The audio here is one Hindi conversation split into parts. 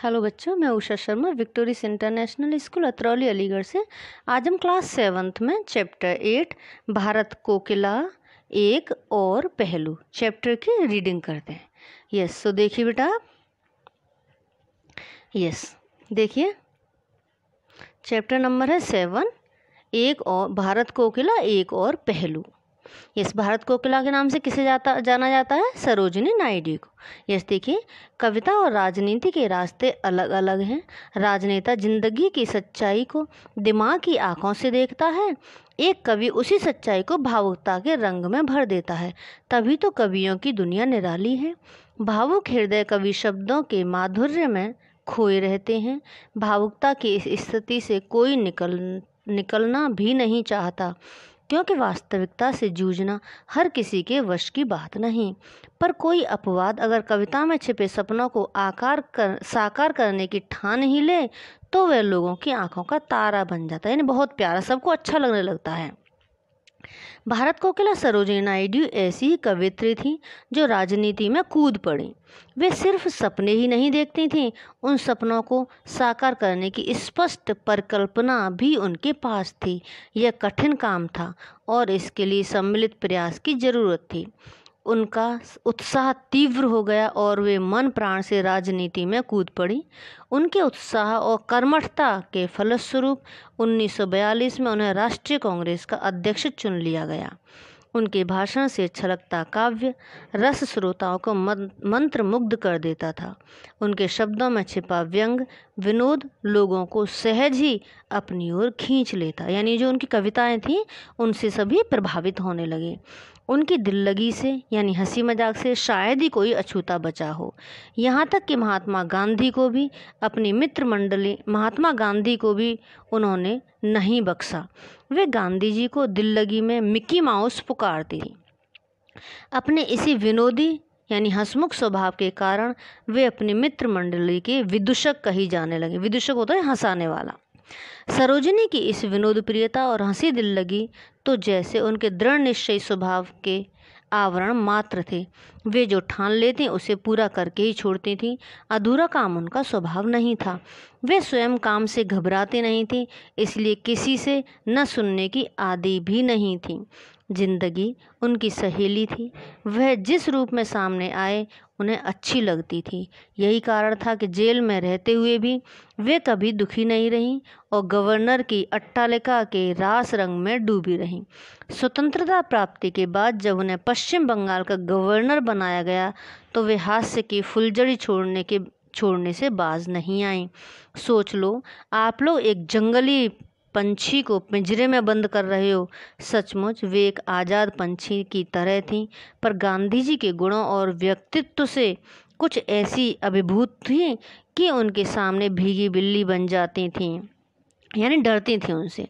हेलो बच्चों, मैं Usha Sharma Victoria International School Atrauli Aligarh से। आज हम क्लास 7th में चैप्टर 8 भारत कोकिला एक और पहलू चैप्टर की रीडिंग करते हैं। यस, तो देखिए बेटा आप, यस देखिए चैप्टर नंबर है 7, एक और भारत कोकिला एक और पहलू। यस, भारत कोकिला के नाम से किसे जाना जाता है? सरोजिनी नायडू को। यस देखिए, कविता और राजनीति के रास्ते अलग अलग हैं। राजनेता जिंदगी की सच्चाई को दिमाग की आंखों से देखता है, एक कवि उसी सच्चाई को भावुकता के रंग में भर देता है। तभी तो कवियों की दुनिया निराली है। भावुक हृदय कवि शब्दों के माधुर्य में खोए रहते हैं। भावुकता की इस स्थिति से कोई निकलना भी नहीं चाहता, क्योंकि वास्तविकता से जूझना हर किसी के वश की बात नहीं। पर कोई अपवाद अगर कविता में छिपे सपनों को साकार करने की ठान ही ले, तो वह लोगों की आंखों का तारा बन जाता है, यानी बहुत प्यारा, सबको अच्छा लगने लगता है। भारत कोकिला सरोजिनी नायडू ऐसी ही कवियत्री थी जो राजनीति में कूद पड़ी। वे सिर्फ सपने ही नहीं देखती थीं, उन सपनों को साकार करने की स्पष्ट परिकल्पना भी उनके पास थी। यह कठिन काम था और इसके लिए सम्मिलित प्रयास की जरूरत थी। उनका उत्साह तीव्र हो गया और वे मन प्राण से राजनीति में कूद पड़ी। उनके उत्साह और कर्मठता के फलस्वरूप 1942 में उन्हें राष्ट्रीय कांग्रेस का अध्यक्ष चुन लिया गया। उनके भाषण से छलकता काव्य रस श्रोताओं को मंत्र मुग्ध कर देता था। उनके शब्दों में छिपा व्यंग विनोद लोगों को सहज ही अपनी ओर खींच लेता, यानी जो उनकी कविताएं थीं उनसे सभी प्रभावित होने लगे। उनकी दिल्लगी से यानी हंसी मजाक से शायद ही कोई अछूता बचा हो। यहाँ तक कि महात्मा गांधी को भी अपनी मित्र मंडली महात्मा गांधी को भी उन्होंने नहीं बख्शा। वे गांधी जी को दिल्लगी में मिकी माउस पुकारती थी। अपने इसी विनोदी यानी हंसमुख स्वभाव के कारण वे अपनी मित्र मंडली के विदूषक कही जाने लगे। विदूषक होता है हंसाने वाला। सरोजिनी की इस विनोद प्रियता और हंसी दिल्लगी तो जैसे उनके दृढ़ निश्चयी स्वभाव के आवरण मात्र थे। वे जो ठान लेती उसे पूरा करके ही छोड़ती थीं। अधूरा काम उनका स्वभाव नहीं था। वे स्वयं काम से घबराते नहीं थी, इसलिए किसी से न सुनने की आदी भी नहीं थी। जिंदगी उनकी सहेली थी। वह जिस रूप में सामने आए उन्हें अच्छी लगती थी। यही कारण था कि जेल में रहते हुए भी वे कभी दुखी नहीं रहीं और गवर्नर की अट्टालिका के रास रंग में डूबी रहीं। स्वतंत्रता प्राप्ति के बाद जब उन्हें पश्चिम बंगाल का गवर्नर बनाया गया तो वे हास्य की फुलझड़ी छोड़ने से बाज नहीं आईं। सोच लो, आप लोग एक जंगली पंछी को पिंजरे में बंद कर रहे हो। सचमुच वे एक आज़ाद पंछी की तरह थीं, पर गांधी जी के गुणों और व्यक्तित्व से कुछ ऐसी अभिभूत थीं कि उनके सामने भीगी बिल्ली बन जाती थीं, यानी डरती थीं उनसे।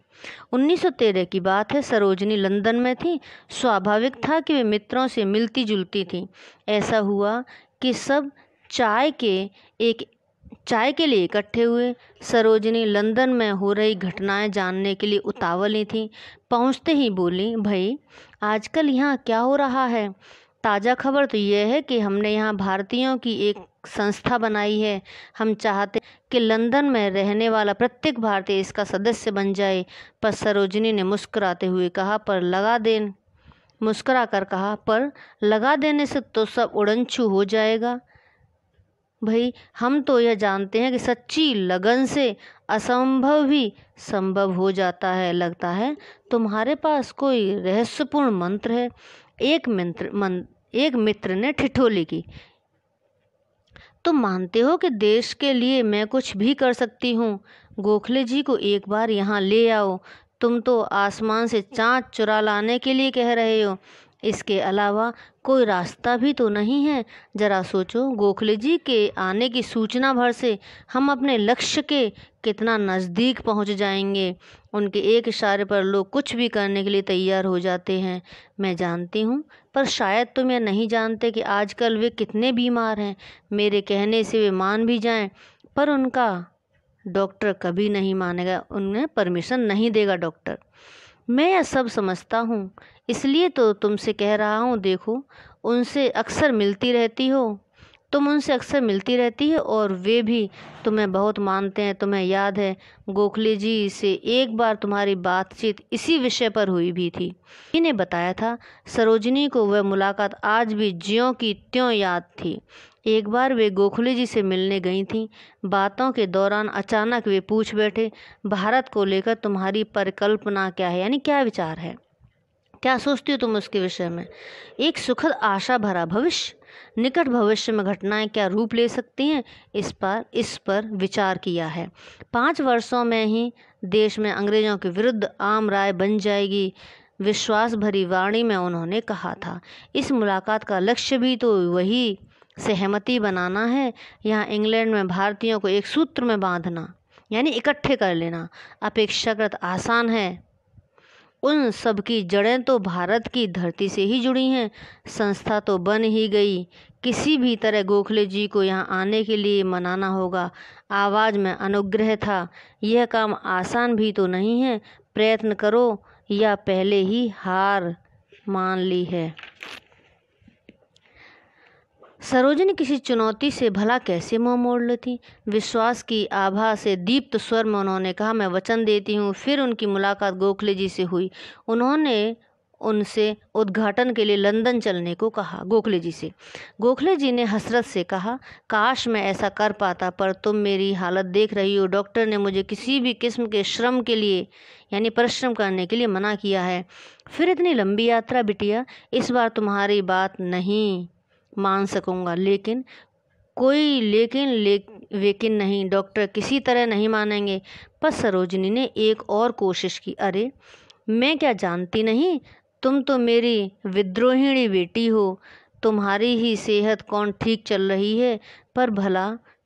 1913 की बात है। सरोजिनी लंदन में थी। स्वाभाविक था कि वे मित्रों से मिलती जुलती थीं। ऐसा हुआ कि सब चाय के लिए इकट्ठे हुए। सरोजिनी लंदन में हो रही घटनाएं जानने के लिए उतावली थी। पहुंचते ही बोली, भाई आजकल यहाँ क्या हो रहा है? ताज़ा खबर तो यह है कि हमने यहाँ भारतीयों की एक संस्था बनाई है। हम चाहते कि लंदन में रहने वाला प्रत्येक भारतीय इसका सदस्य बन जाए। पर सरोजिनी ने मुस्कुरा कर लगा देने से तो सब उड़नछू हो जाएगा। भाई हम तो यह जानते हैं कि सच्ची लगन से असंभव भी संभव हो जाता है। लगता है तुम्हारे पास कोई रहस्यपूर्ण मंत्र है। एक मित्र ने ठिठोली की। तुम मानते हो कि देश के लिए मैं कुछ भी कर सकती हूँ? गोखले जी को एक बार यहाँ ले आओ। तुम तो आसमान से चाँद चुरा लाने के लिए कह रहे हो। इसके अलावा कोई रास्ता भी तो नहीं है। जरा सोचो, गोखले जी के आने की सूचना भर से हम अपने लक्ष्य के कितना नज़दीक पहुंच जाएंगे। उनके एक इशारे पर लोग कुछ भी करने के लिए तैयार हो जाते हैं। मैं जानती हूँ, पर शायद तुम यह नहीं जानते कि आजकल वे कितने बीमार हैं। मेरे कहने से वे मान भी जाएं, पर उनका डॉक्टर कभी नहीं मानेगा, उन्हें परमिशन नहीं देगा डॉक्टर। मैं यह सब समझता हूँ, इसलिए तो तुमसे कह रहा हूँ। देखो, उनसे अक्सर मिलती रहती हो तुम उनसे अक्सर मिलती रहती है और वे भी तुम्हें बहुत मानते हैं। तुम्हें याद है गोखले जी से एक बार तुम्हारी बातचीत इसी विषय पर हुई भी थी। इन्हें बताया था। सरोजिनी को वह मुलाकात आज भी ज्यों की त्यों याद थी। एक बार वे गोखले जी से मिलने गई थीं। बातों के दौरान अचानक वे पूछ बैठे, भारत को लेकर तुम्हारी परिकल्पना क्या है, यानी क्या विचार है, क्या सोचती हो तुम उसके विषय में। एक सुखद आशा भरा भविष्य, निकट भविष्य में घटनाएं क्या रूप ले सकती हैं, इस पर विचार किया है। 5 वर्षों में ही देश में अंग्रेजों के विरुद्ध आम राय बन जाएगी, विश्वास भरी वाणी में उन्होंने कहा था। इस मुलाकात का लक्ष्य भी तो वही सहमति बनाना है। यहाँ इंग्लैंड में भारतीयों को एक सूत्र में बांधना, यानी इकट्ठे कर लेना, अपेक्षाकृत आसान है। उन सब की जड़ें तो भारत की धरती से ही जुड़ी हैं। संस्था तो बन ही गई। किसी भी तरह गोखले जी को यहाँ आने के लिए मनाना होगा। आवाज़ में अनुग्रह था। यह काम आसान भी तो नहीं है। प्रयत्न करो या पहले ही हार मान ली है। सरोजिनी किसी चुनौती से भला कैसे मुँह मोड़ लेती। विश्वास की आभा से दीप्त स्वर में उन्होंने कहा, मैं वचन देती हूँ। फिर उनकी मुलाकात गोखले जी से हुई। उन्होंने उनसे उद्घाटन के लिए लंदन चलने को कहा। गोखले जी से। गोखले जी ने हसरत से कहा, काश मैं ऐसा कर पाता, पर तुम मेरी हालत देख रही हो। डॉक्टर ने मुझे किसी भी किस्म के श्रम के लिए, यानी परिश्रम करने के लिए मना किया है। फिर इतनी लंबी यात्रा बिटिया, इस बार तुम्हारी बात नहीं मान सकूंगा। लेकिन नहीं, डॉक्टर किसी तरह नहीं मानेंगे। पर सरोजिनी ने एक और कोशिश की। अरे मैं क्या जानती नहीं, तुम तो मेरी विद्रोहिणी बेटी हो। तुम्हारी ही सेहत कौन ठीक चल रही है, पर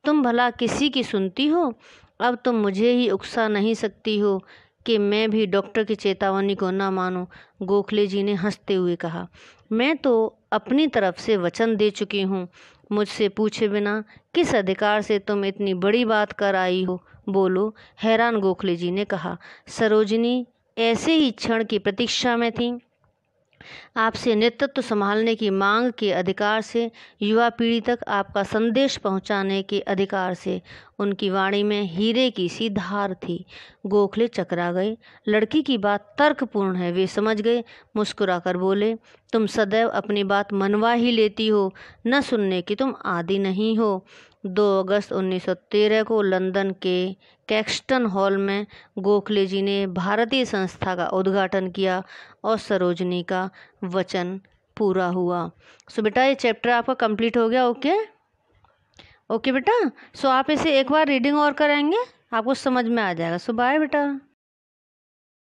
तुम भला किसी की सुनती हो। अब तुम मुझे ही उकसा नहीं सकती हो कि मैं भी डॉक्टर की चेतावनी को न मानूं। गोखले जी ने हंसते हुए कहा, मैं तो अपनी तरफ से वचन दे चुकी हूँ। मुझसे पूछे बिना किस अधिकार से तुम इतनी बड़ी बात कर आई हो, बोलो। हैरान गोखले जी ने कहा। सरोजिनी ऐसे ही क्षण की प्रतीक्षा में थी। आपसे नेतृत्व संभालने की मांग के अधिकार से, युवा पीढ़ी तक आपका संदेश पहुंचाने के अधिकार से। उनकी वाणी में हीरे की सी धार थी। गोखले चकरा गए। लड़की की बात तर्कपूर्ण है, वे समझ गए। मुस्कुराकर बोले, तुम सदैव अपनी बात मनवा ही लेती हो, न सुनने की तुम आदी नहीं हो। 2 अगस्त 1913 को लंदन के कैक्सटन हॉल में गोखले जी ने भारतीय संस्था का उद्घाटन किया और सरोजिनी का वचन पूरा हुआ। सो बेटा ये चैप्टर आपका कंप्लीट हो गया। ओके बेटा। सो आप इसे एक बार रीडिंग और करेंगे, आपको समझ में आ जाएगा। सो बाय बेटा।